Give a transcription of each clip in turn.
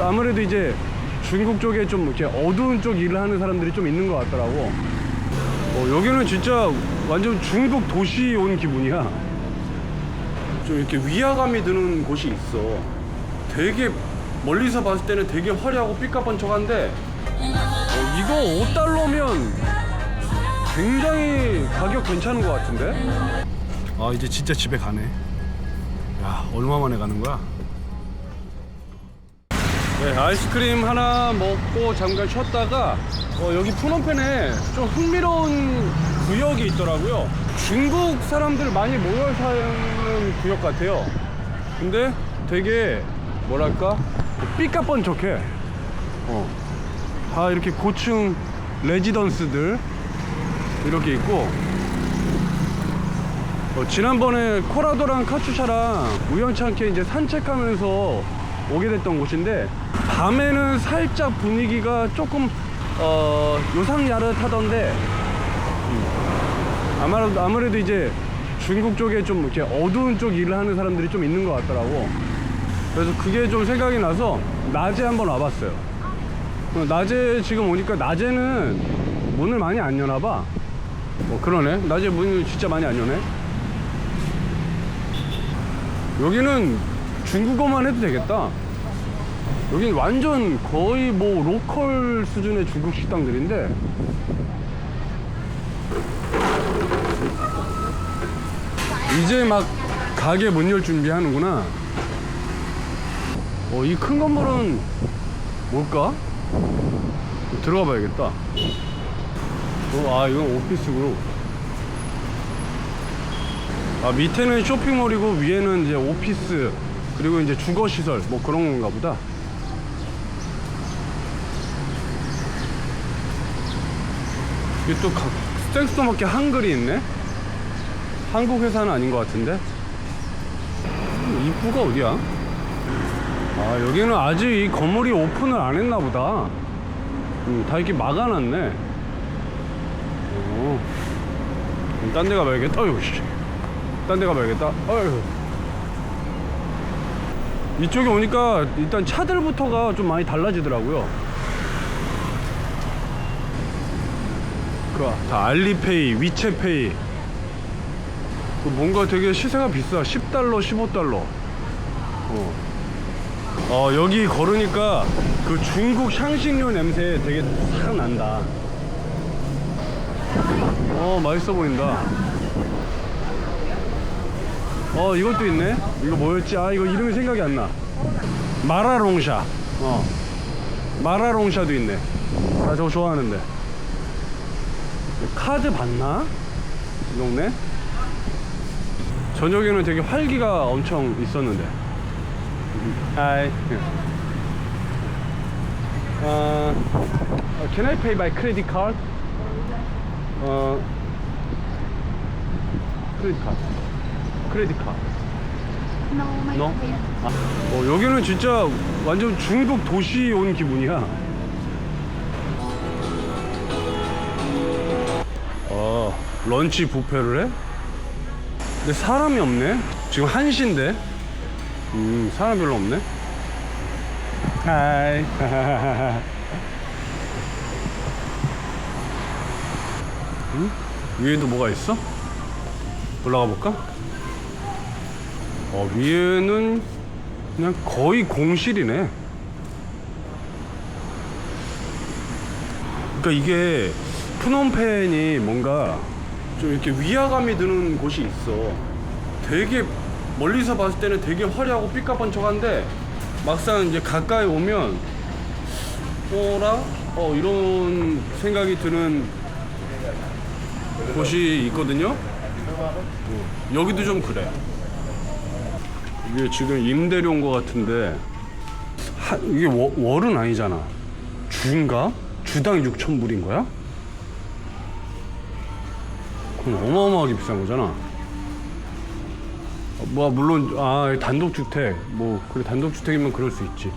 아무래도 이제 중국 쪽에 좀 이렇게 어두운 쪽 일을 하는 사람들이 좀 있는 것 같더라고. 여기는 진짜 완전 중국 도시 온 기분이야. 좀 이렇게 위화감이 드는 곳이 있어. 되게 멀리서 봤을 때는 되게 화려하고 삐까뻔쩍한데 이거 5달러면 굉장히 가격 괜찮은 것 같은데? 아, 이제 진짜 집에 가네. 야, 얼마 만에 가는 거야? 네, 아이스크림 하나 먹고 잠깐 쉬었다가 여기 푸놈펜에 좀 흥미로운 구역이 있더라고요. 중국 사람들 많이 모여 사는 구역 같아요. 근데 되게 뭐랄까 삐까뻔쩍해. 다 이렇게 고층 레지던스들 이렇게 있고, 지난번에 코라도랑 카츄샤랑 우연찮게 이제 산책하면서 오게 됐던 곳인데, 밤에는 살짝 분위기가 조금 요상야릇하던데, 아무래도 이제 중국 쪽에 좀 이렇게 어두운 쪽 일을 하는 사람들이 좀 있는 것 같더라고. 그래서 그게 좀 생각이 나서 낮에 한번 와봤어요. 낮에 지금 오니까 낮에는 문을 많이 안 여나 봐. 그러네. 낮에 문을 진짜 많이 안 여네. 여기는 중국어만 해도 되겠다. 여긴 완전 거의 뭐 로컬 수준의 중국 식당들인데, 이제 막 가게 문 열 준비하는구나. 이 큰 건물은 뭘까? 들어가 봐야겠다. 아, 이건 오피스고. 아, 밑에는 쇼핑몰이고 위에는 이제 오피스, 그리고 이제 주거시설 뭐 그런 건가 보다. 이게 또 생수도먹게 한글이 있네? 한국 회사는 아닌 것 같은데? 입구가 어디야? 아, 여기는 아직 이 건물이 오픈을 안 했나 보다. 다 이렇게 막아놨네. 딴 데 가봐야겠다. 어휴, 씨. 딴 데 가봐야겠다. 어휴. 이쪽에 오니까 일단 차들부터가 좀 많이 달라지더라고요. 다 알리페이, 위챗페이. 뭔가 되게 시세가 비싸. 10달러, 15달러. 여기 걸으니까 그 중국 향신료 냄새 되게 싹 난다. 맛있어 보인다. 이것도 있네. 이거 뭐였지? 아, 이거 이름이 생각이 안 나. 마라롱샤. 마라롱샤도 있네. 나 저거 좋아하는데. 카드 받나? 이 동네? 저녁에는 되게 활기가 엄청 있었는데. Hi. Can I pay by credit card? credit card. No? 여기는 진짜 완전 중국 도시 온 기분이야. 런치 뷔페를 해? 근데 사람이 없네? 지금 1시인데? 사람 별로 없네? 하이. 위에도 뭐가 있어? 올라가 볼까? 위에는 그냥 거의 공실이네. 그러니까 이게 푸놈펜이 뭔가 좀 이렇게 위화감이 드는 곳이 있어. 되게 멀리서 봤을 때는 되게 화려하고 삐까뻔쩍한데, 막상 이제 가까이 오면 이런 생각이 드는 곳이 있거든요. 여기도 좀 그래. 이게 지금 임대료 온 것 같은데, 이게 월은 아니잖아. 주인가? 주당 6,000불인 거야? 그럼 어마어마하게 비싼 거잖아. 물론 단독주택, 그래, 단독주택이면 그럴 수 있지.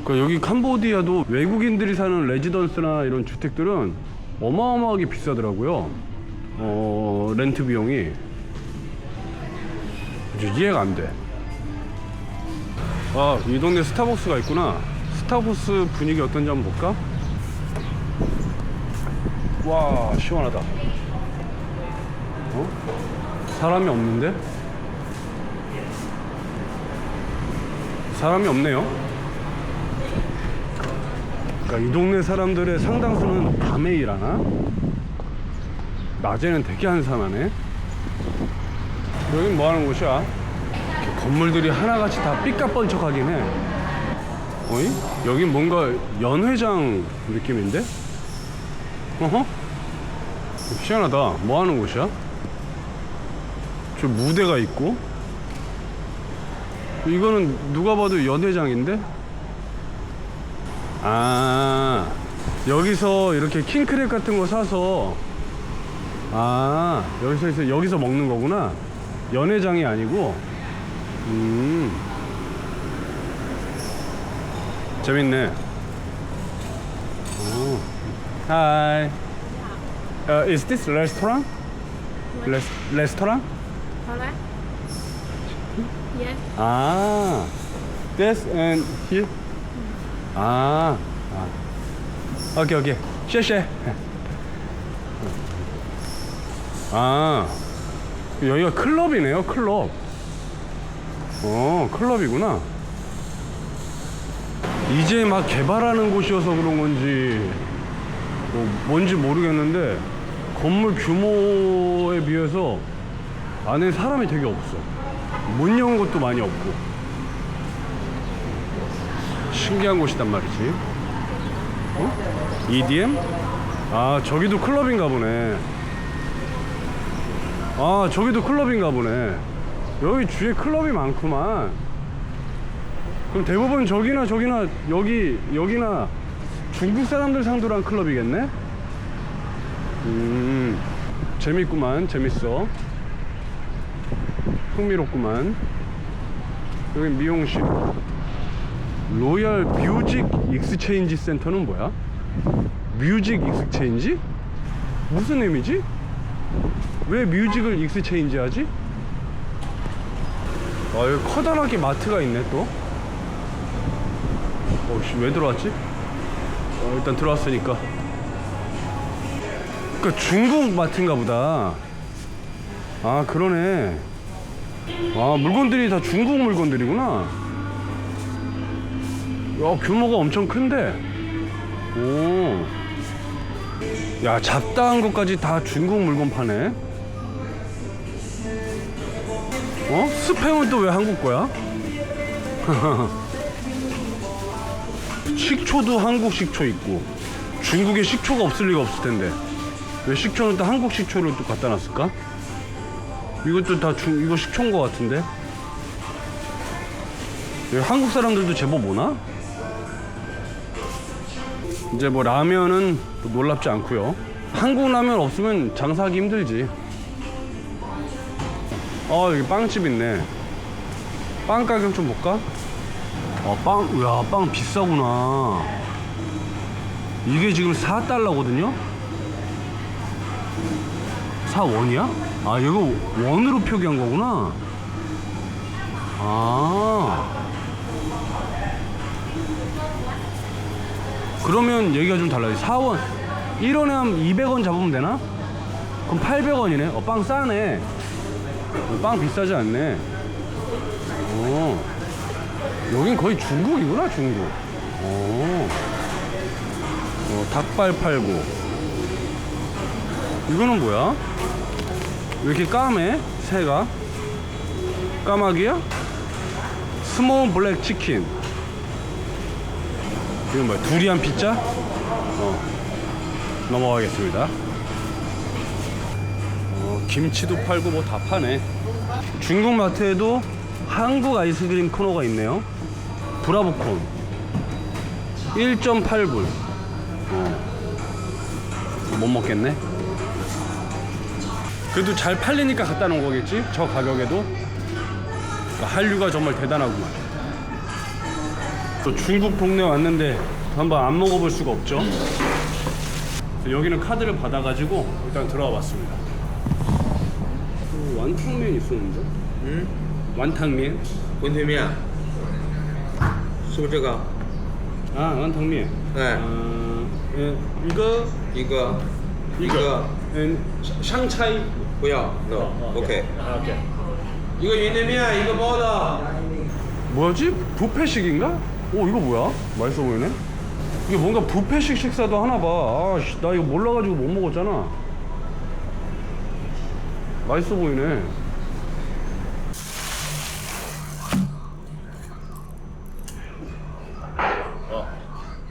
그러니까 여기 캄보디아도 외국인들이 사는 레지던스나 이런 주택들은 어마어마하게 비싸더라고요. 렌트 비용이 이해가 안 돼. 아, 이 동네 스타벅스가 있구나. 스타벅스 분위기 어떤지 한번 볼까? 와, 시원하다. 어? 사람이 없는데? 사람이 없네요. 그러니까 이 동네 사람들의 상당수는 밤에 일하나? 낮에는 되게 한산하네. 여긴 뭐 하는 곳이야? 건물들이 하나같이 다 삐까뻔쩍하긴 해. 어이? 여긴 뭔가 연회장 느낌인데? 어허? 희한하다. 뭐 하는 곳이야? 저 무대가 있고, 이거는 누가 봐도 연회장인데? 아, 여기서 이렇게 킹크랩 같은 거 사서, 아, 여기서 먹는 거구나. 연회장이 아니고. 재밌네. 오. Hi. Is this restaurant? Restaurant? Correct? Yes. 아, this and here. 아, 오케이 오케이. 谢谢. 아, 여기가 클럽이네요. 클럽. 클럽이구나. 이제 막 개발하는 곳이어서 그런 건지 뭔지 모르겠는데, 건물 규모에 비해서 안에 사람이 되게 없어. 문 여는 것도 많이 없고. 신기한 곳이단 말이지. EDM? 아, 저기도 클럽인가 보네. 아, 저기도 클럽인가 보네. 여기 주위에 클럽이 많구만. 그럼 대부분 저기나 여기나 중국 사람들 상대로 한 클럽이겠네? 재밌구만. 재밌어. 흥미롭구만. 여기 미용실. 로얄 뮤직 익스체인지 센터는 뭐야? 뮤직 익스체인지? 무슨 의미지? 왜 뮤직을 익스체인지 하지? 아, 여기 커다랗게 마트가 있네 또. 왜 들어왔지? 일단 들어왔으니까. 그러니까 중국 마트인가 보다. 아, 그러네. 아, 물건들이 다 중국 물건들이구나. 야, 규모가 엄청 큰데. 오. 야, 잡다한 것까지 다 중국 물건 파네. 스팸은 또 왜 한국 거야? 식초도 한국 식초 있고. 중국에 식초가 없을 리가 없을 텐데 왜 식초는 또 한국 식초를 또 갖다 놨을까? 이것도 다 이거 식초인 것 같은데. 한국 사람들도 제법 오나? 이제 뭐 라면은 또 놀랍지 않고요. 한국 라면 없으면 장사하기 힘들지. 여기 빵집 있네. 빵 가격 좀 볼까? 빵 비싸구나. 이게 지금 4달러거든요? 4원이야? 아, 이거 원으로 표기한 거구나. 아, 그러면 얘기가 좀 달라요. 4원 1원에 한 200원 잡으면 되나? 그럼 800원이네. 빵 싸네. 빵 비싸지 않네. 여긴 거의 중국이구나. 중국. 닭발 팔고. 이거는 뭐야? 왜 이렇게 까매? 새가 까마귀야? 스몰 블랙 치킨. 이건 뭐야? 두리안 피자? 넘어가겠습니다. 김치도 팔고 뭐 다 파네. 중국 마트에도 한국 아이스크림 코너가 있네요. 브라보콘 1.8불. 못 먹겠네. 그래도 잘 팔리니까 갖다 놓은 거겠지? 저 가격에도. 그러니까 한류가 정말 대단하구만. 또 중국 동네 왔는데 한번 안 먹어볼 수가 없죠. 여기는 카드를 받아가지고 일단 들어와 봤습니다. 완탕면 있었는데? 응? 완탕면? 温推面是不是这个？ 아, 완탕면. 哎， 이거 一个，一个， 샹차이. 不要，no， OK。 오케이. 一个云吞面，一个包子。 뭐지? 뷔페식인가? 오, 이거 뭐야? 맛있어 보이네. 이게 뭔가 뷔페식 식사도 하나 봐. 아, 씨, 나 이거 몰라가지고 못 먹었잖아. 맛있어 보이네.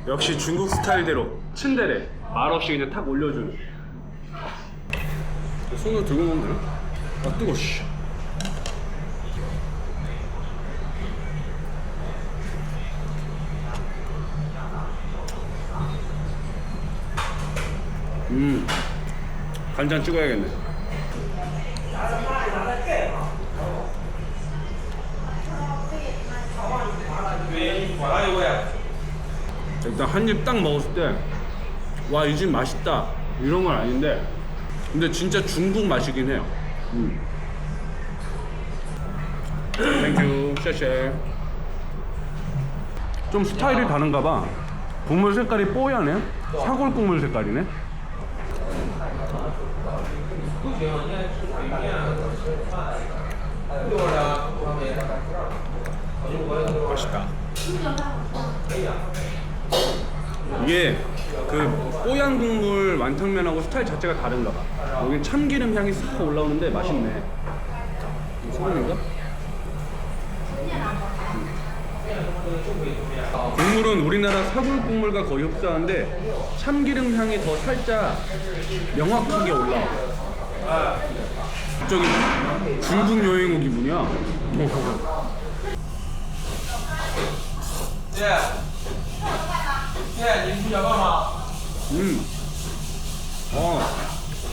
역시 중국 스타일대로 츤데레 말없이 그냥 탁 올려주는. 손으로 들고 먹으면 되나? 아, 뜨거워. 씨. 간장 찍어야겠네. 일단 한 입 딱 먹었을 때 와, 이 집 맛있다 이런 건 아닌데 근데 진짜 중국 맛이긴 해요. 땡큐. 쉐쉐. 좀 스타일이 다른가 봐. 국물 색깔이 뽀얗네. 사골 국물 색깔이네. 맛있다. 이게 그 뽀얀 국물 완탕면하고 스타일 자체가 다른가 봐. 여기 참기름 향이 싹 올라오는데 맛있네. 소금인가? 국물은 우리나라 사골 국물과 거의 흡사한데 참기름 향이 더 살짝 명확하게 올라와. 저기 중국 여행 온 기분이야.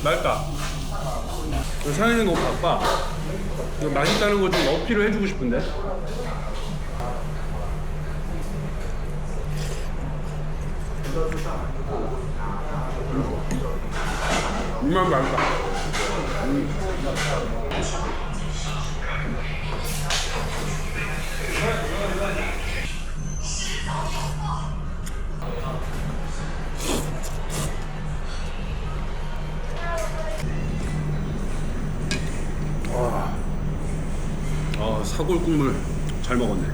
맛있다. 사장님 너무 바빠. 이거 맛있다는 거 좀 어필을 해주고 싶은데. 정말 맛있다. 사골 국물 잘 먹었네.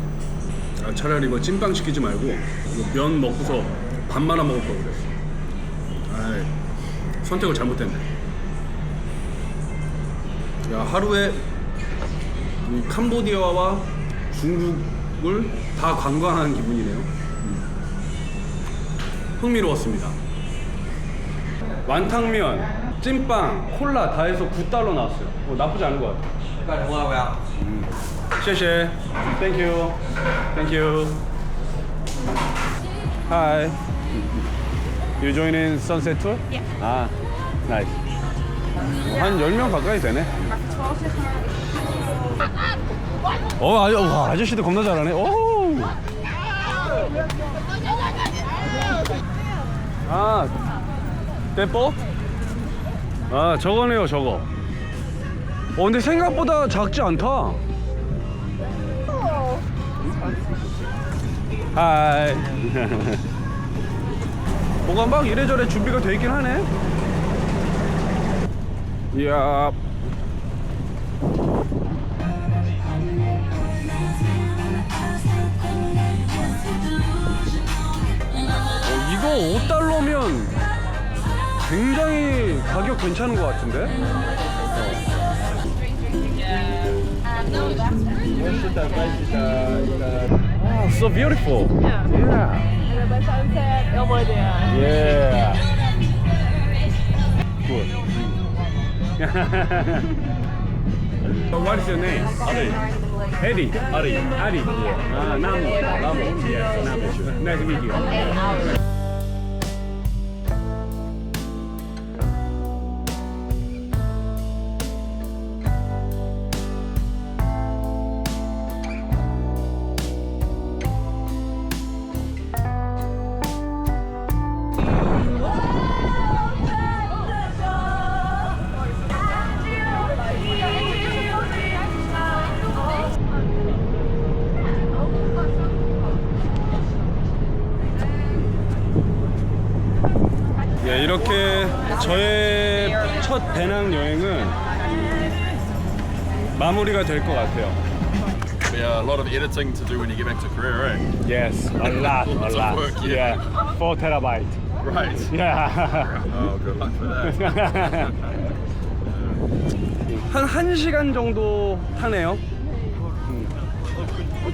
아, 차라리 뭐 찐빵 시키지 말고 이거 면 먹고서 밥 말아 먹을 걸 그랬어. 아이, 선택을 잘못했네. 야, 하루에 이 캄보디아와 중국을 다 관광한 기분이네요. 흥미로웠습니다. 완탕면, 찐빵, 콜라 다 해서 9달러 나왔어요. 나쁘지 않은 것 같아요. 干什么我呀？谢谢 Thank you. Thank you. Hi. You joining Sunset Tour? Yeah. 아, nice. 한 10명 가까이 되네. 와, 아저씨도 겁나 잘하네. 오. 아, 대포? 아, 저거네요, 저거. 근데 생각보다 작지 않다. 하이. 뭐가 막 이래저래 준비가 돼 있긴 하네. 이야. 이거 5달러면 굉장히 가격 괜찮은 것 같은데? Ah, so beautiful. Yeah. Yeah. And the sunset over there. Yeah. Good. What is your name? Ari. Eddie. Ari. Yeah. Namu. Yes, Namu. Nice to meet you. 네, 이렇게 저의 첫 배낭 여행은 마무리가 될 것 같아요. Yeah, a lot of editing to do when you get back to Korea, right? Yes, a lot, a Lots of lot. work, yeah. Yeah, 4 terabyte. Right. Yeah. Oh, good luck for that. 한 1시간 정도 타네요.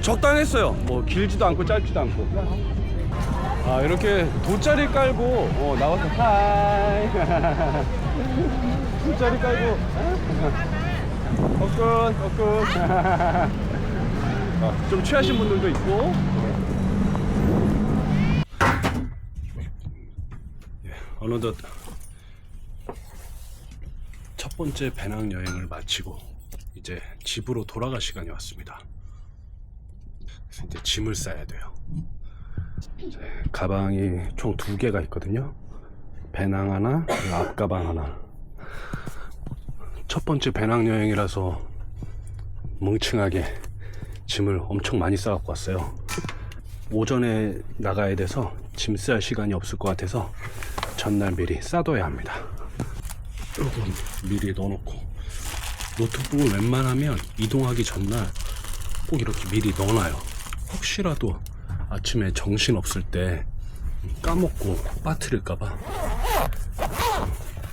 적당했어요. 뭐 길지도 않고 짧지도 않고. 아, 이렇게 돗자리 깔고 나와서 하이. 돗자리 깔고 덕분. 좀 취하신 분들도 있고. 어느덧 첫 번째 배낭 여행을 마치고 이제 집으로 돌아갈 시간이 왔습니다. 그래서 이제 짐을 싸야 돼요. 이제 가방이 총 2개가 있거든요. 배낭 하나, 앞가방 하나. 첫 번째 배낭 여행이라서 멍청하게 짐을 엄청 많이 싸갖고 왔어요. 오전에 나가야 돼서 짐 쌀 시간이 없을 것 같아서 전날 미리 싸둬야 합니다. 요거 미리 넣어놓고, 노트북을 웬만하면 이동하기 전날 꼭 이렇게 미리 넣어놔요. 혹시라도 아침에 정신 없을 때 까먹고 빠뜨릴까봐.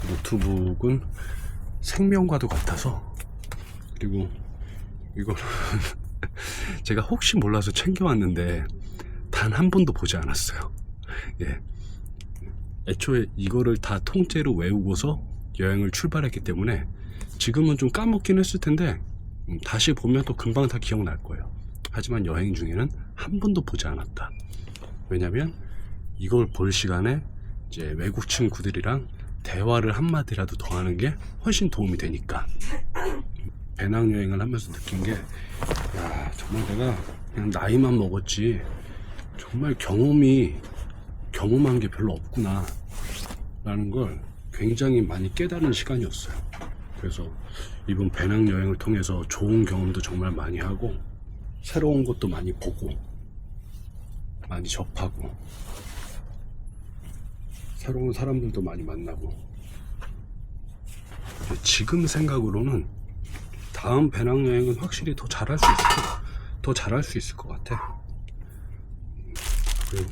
노트북은 생명과도 같아서. 그리고 이거는 제가 혹시 몰라서 챙겨왔는데 단 한 번도 보지 않았어요. 예. 애초에 이거를 다 통째로 외우고서 여행을 출발했기 때문에 지금은 좀 까먹긴 했을 텐데 다시 보면 또 금방 다 기억날 거예요. 하지만 여행 중에는 한 번도 보지 않았다. 왜냐면 이걸 볼 시간에 이제 외국 친구들이랑 대화를 한마디라도 더 하는 게 훨씬 도움이 되니까. 배낭여행을 하면서 느낀 게, 야, 정말 내가 그냥 나이만 먹었지 정말 경험한 게 별로 없구나 라는 걸 굉장히 많이 깨달은 시간이었어요. 그래서 이번 배낭여행을 통해서 좋은 경험도 정말 많이 하고, 새로운 것도 많이 보고, 많이 접하고, 새로운 사람들도 많이 만나고. 지금 생각으로는 다음 배낭여행은 확실히 더 잘할 수 있을 것 같아. 그리고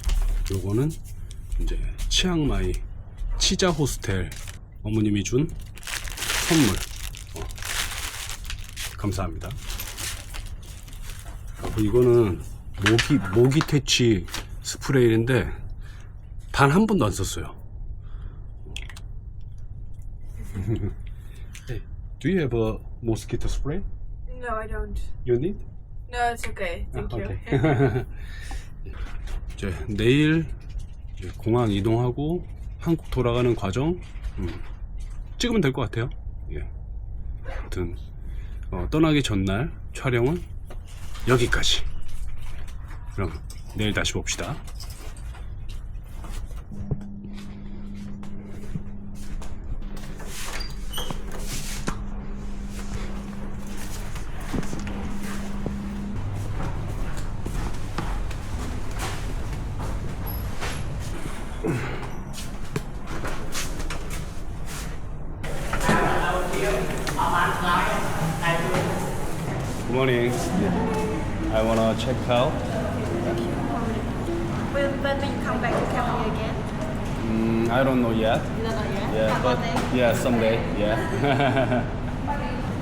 요거는 이제 치앙마이 치자 호스텔 어머님이 준 선물. 감사합니다. 그리고 이거는 모기 퇴치 스프레이인데 단 한 번도 안 썼어요. Hey, do you have a mosquito spray? No, I don't. You need? No, it's okay. Thank you. Okay. 이제 내일 이제 공항 이동하고 한국 돌아가는 과정 찍으면 될 것 같아요. 예. 아무튼 떠나기 전날 촬영은 여기까지. 그럼 내일 다시 봅시다. Good morning. I wanna check out. When will you come back to Cambodia again? I don't know yet. You don't know yet? Yeah, How but about they? yeah, someday. Yeah.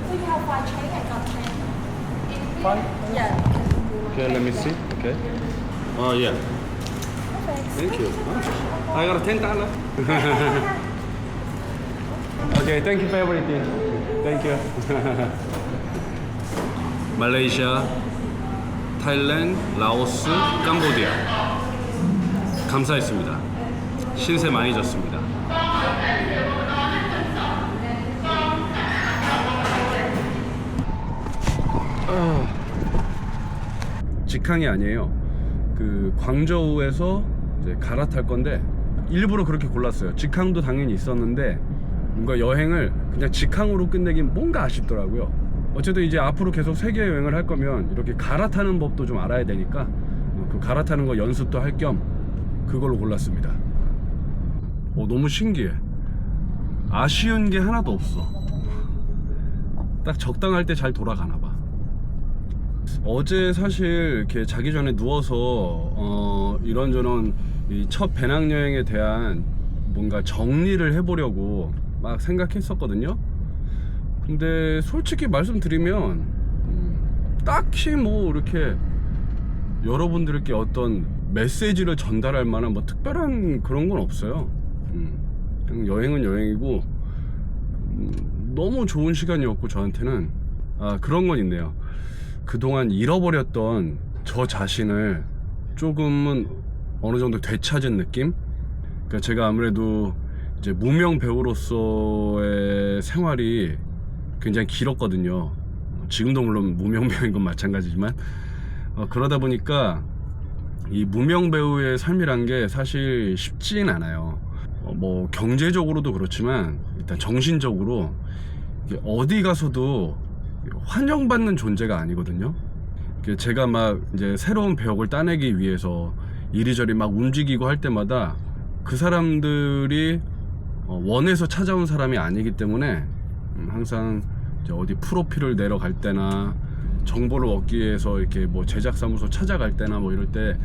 We have one train. I got train. Fine. Yeah. Okay, let me see. Okay. Oh yeah. Thank you. I got $10. Okay, thank you for everything. Thank you. 말레이시아, 타일랜드, 라오스, 캄보디아 감사했습니다. 신세 많이 졌습니다. 직항이 아니에요. 그 광저우에서 이제 갈아탈 건데 일부러 그렇게 골랐어요. 직항도 당연히 있었는데 뭔가 여행을 그냥 직항으로 끝내긴 뭔가 아쉽더라고요. 어쨌든 이제 앞으로 계속 세계 여행을 할 거면 이렇게 갈아타는 법도 좀 알아야 되니까 그 갈아타는 거 연습도 할 겸 그걸로 골랐습니다. 너무 신기해. 아쉬운 게 하나도 없어. 딱 적당할 때 잘 돌아가나 봐. 어제 사실 이렇게 자기 전에 누워서 이런저런 이 첫 배낭여행에 대한 뭔가 정리를 해보려고 막 생각했었거든요. 근데 솔직히 말씀드리면 딱히 뭐 이렇게 여러분들께 어떤 메시지를 전달할 만한 뭐 특별한 그런 건 없어요. 그냥 여행은 여행이고 너무 좋은 시간이었고 저한테는 그런 건 있네요. 그동안 잃어버렸던 저 자신을 조금은 어느 정도 되찾은 느낌? 그러니까 제가 아무래도 이제 무명 배우로서의 생활이 굉장히 길었거든요. 지금도 물론 무명 배우인 건 마찬가지지만 그러다 보니까 이 무명 배우의 삶이란 게 사실 쉽진 않아요. 뭐 경제적으로도 그렇지만 일단 정신적으로 어디 가서도 환영받는 존재가 아니거든요. 제가 막 이제 새로운 배역을 따내기 위해서 이리저리 막 움직이고 할 때마다 그 사람들이 원해서 찾아온 사람이 아니기 때문에 항상 이제 어디 프로필을 내려갈 때나 정보를 얻기 위해서 이렇게 뭐 제작사무소 찾아갈 때나 뭐 이럴 때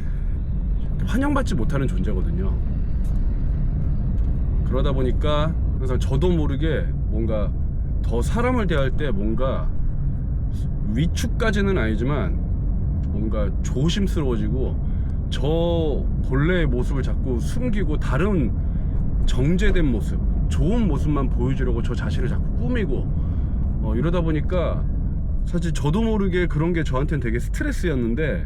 환영받지 못하는 존재거든요. 그러다 보니까 항상 저도 모르게 뭔가 더 사람을 대할 때 뭔가 위축까지는 아니지만 뭔가 조심스러워지고 저 본래의 모습을 자꾸 숨기고 다른 정제된 모습, 좋은 모습만 보여주려고 저 자신을 자꾸 꾸미고 이러다 보니까 사실 저도 모르게 그런 게 저한테는 되게 스트레스였는데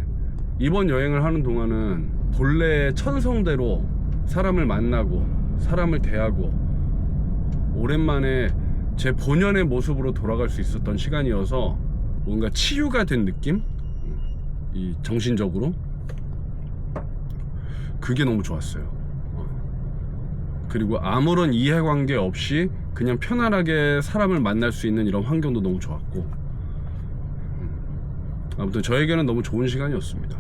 이번 여행을 하는 동안은 본래의 천성대로 사람을 만나고 사람을 대하고 오랜만에 제 본연의 모습으로 돌아갈 수 있었던 시간이어서 뭔가 치유가 된 느낌? 이 정신적으로 그게 너무 좋았어요. 그리고 아무런 이해관계 없이 그냥 편안하게 사람을 만날 수 있는 이런 환경도 너무 좋았고 아무튼 저에게는 너무 좋은 시간이었습니다.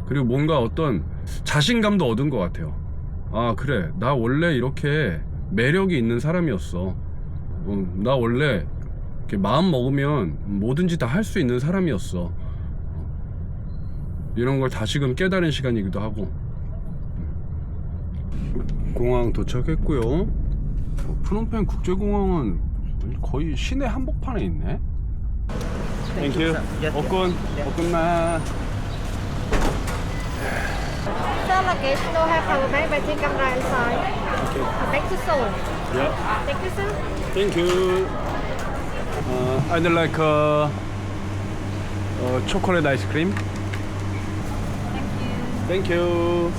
그리고 뭔가 어떤 자신감도 얻은 것 같아요. 아 그래, 나 원래 이렇게 매력이 있는 사람이었어. 나 원래 이렇게 마음 먹으면 뭐든지 다 할 수 있는 사람이었어. 이런 걸 다시금 깨달은 시간이기도 하고. 공항 도착했고요. 프놈펜 국제공항은 거의 시내 한복판에 있네. 땡큐. 볶음나. Sir là cái no have power bank và trên camera inside. Back to Seoul. Yeah. Thank you, sir. Thank you. I'd like chocolate ice cream. Thank you.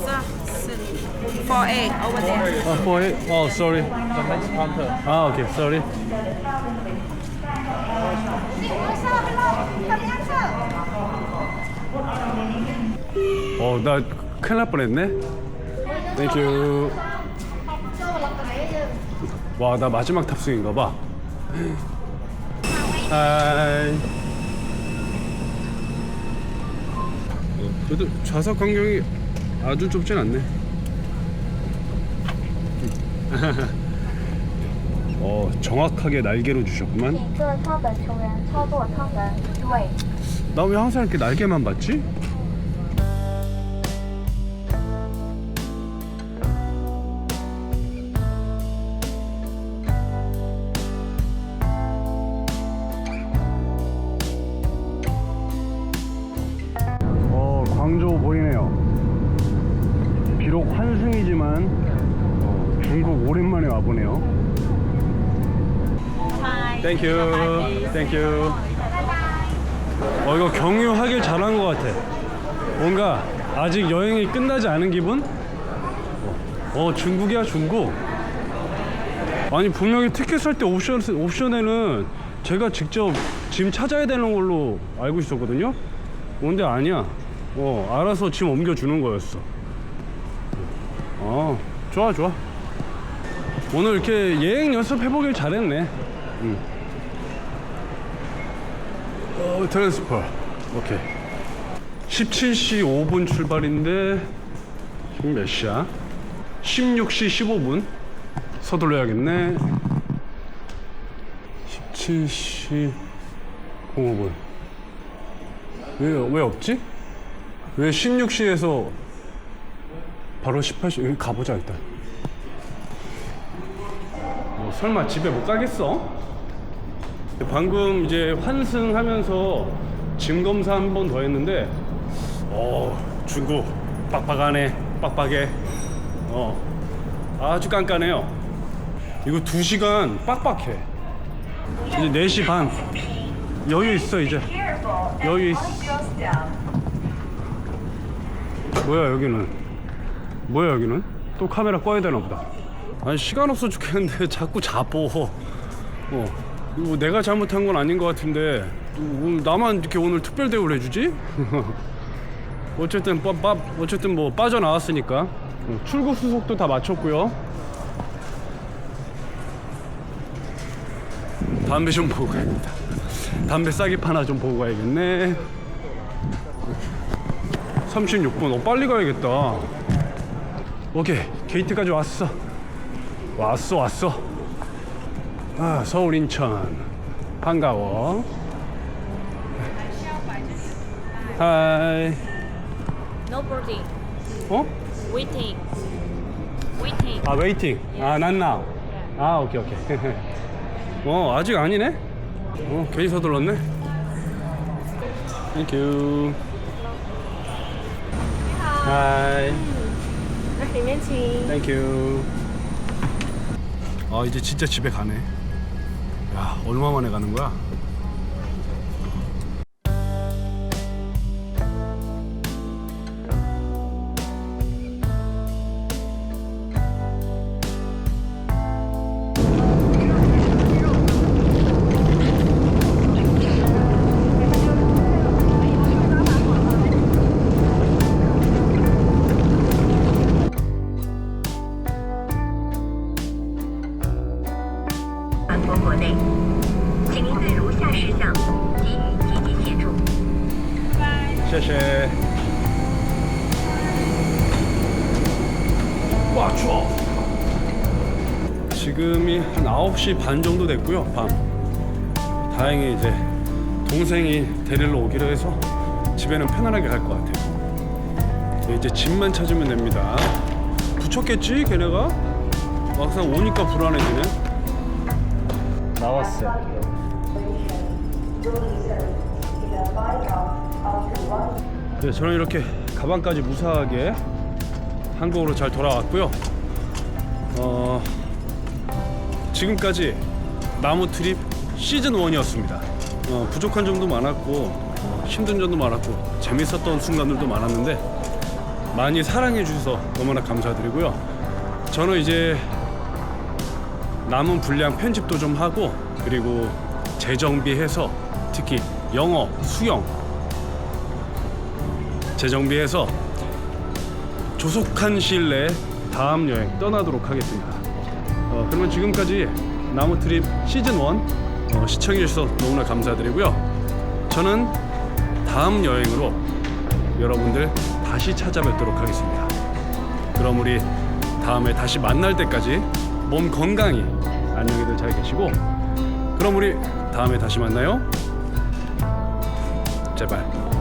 Sir, 4A over there. For it? Oh, sorry. The next counter. Okay, sorry. 나 큰일 날 뻔했네. 땡큐. 와, 나 마지막 탑승인가 봐. 하이. 그래도 좌석 간격이 아주 좁진 않네. 정확하게 날개로 주셨구만. 나 왜 항상 이렇게 날개만 봤지? 광저우 보이네요. 비록 환승이지만 중국 오랜만에 와보네요. 땡큐. 땡큐. 이거 경유하길 잘한 것 같아. 뭔가 아직 여행이 끝나지 않은 기분? 중국이야, 중국. 아니 분명히 티켓 살 때 옵션에는 제가 직접 짐 찾아야 되는 걸로 알고 있었거든요. 근데 아니야. 알아서 짐 옮겨주는 거였어. 좋아. 오늘 이렇게 예행 연습해보길 잘했네. 트랜스퍼. 오케이. 17시 5분 출발인데 지금 몇 시야? 16시 15분. 서둘러야겠네. 17시 05분. 왜 없지? 왜 16시에서 바로 18시? 여기 가보자 일단. 뭐 설마 집에 못 가겠어? 방금 이제 환승하면서 짐 검사 한 번 더 했는데 중국 빡빡하네. 빡빡해. 아주 깐깐해요. 이거 2시간 빡빡해. 이제 4시 반. 여유 있어 이제. 여유 있어. 뭐야 여기는? 또 카메라 꺼야 되나 보다. 아니 시간 없어 죽겠는데 자꾸 자보. 이거 내가 잘못한 건 아닌 것 같은데 나만 이렇게 오늘 특별 대우를 해주지? 어쨌든 어쨌든 뭐 빠져나왔으니까. 출국 수속도 다 마쳤고요. 담배 좀 보고 가야겠다. 담배 싸게 파나 좀 보고 가야겠네. 36분. 빨리 가야겠다. 오케이. 게이트까지 왔어. 서울 인천 반가워. 하이. No boarding. Waiting. 아 웨이팅. 아 not now. 아 오케이. 아직 아니네. 괜히 서둘렀네. 땡큐. 하이. 땡큐. 이제 진짜 집에 가네. 야, 얼마 만에 가는 거야? 쉐쉐. 와 추워. 지금이 한 9시 반 정도 됐고요. 밤. 다행히 이제 동생이 데리러 오기로 해서 집에는 편안하게 갈 것 같아요. 이제 집만 찾으면 됩니다. 붙였겠지 걔네가? 막상 오니까 불안해지네. 나왔어. 네, 저는 이렇게 가방까지 무사하게 한국으로 잘 돌아왔고요. 지금까지 나무 트립 시즌 1이었습니다. 부족한 점도 많았고 힘든 점도 많았고 재밌었던 순간들도 많았는데 많이 사랑해 주셔서 너무나 감사드리고요. 저는 이제 남은 분량 편집도 좀 하고 그리고 재정비해서 특히 영어, 수영 재정비해서 조속한 시일 내에 다음 여행 떠나도록 하겠습니다. 그러면 지금까지 나무트립 시즌 1 시청해 주셔서 너무나 감사드리고요. 저는 다음 여행으로 여러분들 다시 찾아뵙도록 하겠습니다. 그럼 우리 다음에 다시 만날 때까지 몸 건강히 안녕히들 잘 계시고 그럼 우리 다음에 다시 만나요. 제발.